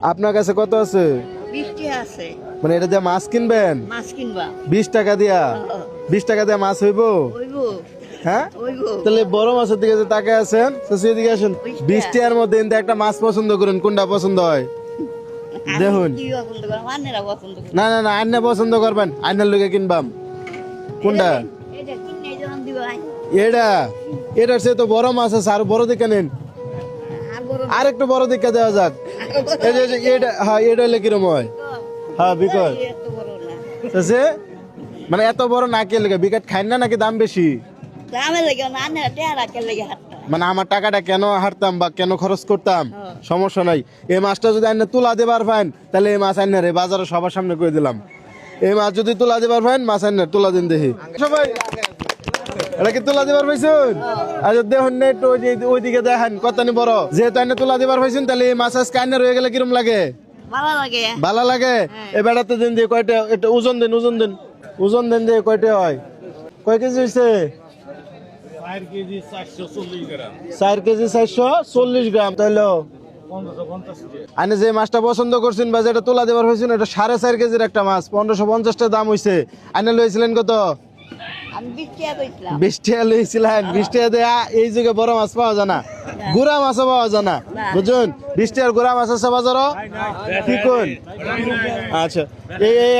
আপনার কাছে কত আছে? 20 টাকা আছে। মানে এটা দিয়ে মাছ কিনবেন? মাছ কিনবা? 20 টাকা দিয়া? 20 টাকা দিয়ে মাছ হইব? হইবো। হ্যাঁ, হইবো। তাহলে বড় মাছের দিকে যে তাকায় আছেন, এদিকে আসেন। 20 টাকার মধ্যে কিন্তু একটা মাছ পছন্দ করেন, কোনটা পছন্দ হয় দেখুন। কি পছন্দ করে? মানেরা পছন্দ করে। না না না, আন্না পছন্দ করবেন, আন্নার লোকে কিনবাম। কোনটা? এটা কিনে যখন দিবা এটা এটার চেয়ে তো বড় মাছ আছে, আর বড় দিকে নেন, আর বড় আর একটু বড় দিকে দেওয়া যাক। এই যে এটা, হ্যাঁ এটা হলে কিরম হয়? হ্যাঁ বিকট এত বড় না। আছে, মানে এত বড় না কে লেগে বিকট খাই না নাকি দাম বেশি? দামে লাগে না, আনে টাকা রাখে লাগে হাতটা। মানে আমার টাকাটা কেন হারতাম বা কেন খরচ করতাম, হ্যাঁ। সমস্যা নাই। এই মাছটা যদি আইনে তুলা দেবার ফাইন, তাহলে এই মাছ আইনে রে বাজারে সবার সামনে করে দিলাম। এই মাছ যদি তুলা দেবার ফাইন, মাছ আইনে তুলা দিন দেখি সবাই। এটা কি তুলা দিবার পাইছুন? আচ্ছা দেখুন না একটু ওইদিকে দেখেন কতনি বড়। যেহেতু আইনে তুলা দিবার পাইছুন, তাহলে এই মাছ আজকে আইনে রয়ে গেলে কিরম লাগে? ভালো লাগে। ভালো লাগে। এ বেড়াতে দিন দিয়ে কয়টা, একটু ওজন দিন, ওজন দিন, ওজন দিন দিয়ে কয়টা হয়? কয় কেজি হয়েছে? 4 কেজি 440 গ্রাম। 4 কেজি 440 গ্রাম। তাইলে 1550 আনে যে মাছটা পছন্দ করছেন বা যেটা তোলা দেবার হয়েছিল, এটা 4.5 কেজির একটা মাছ, 1550 টাকা দাম হয়েছে। আনে লইছিলেন কত? আমি 20 টাকা কইছিলাম। 20 টাকা লইছিলেন। 20 টাকা দেয়া এই যুগে বড় মাছ পাওয়া যায় না, গুড়া মাছও পাওয়া যায় না, বুঝুন। 20 টাকার গুড়া মাছ আছে বাজারও, কি কোন? আচ্ছা এই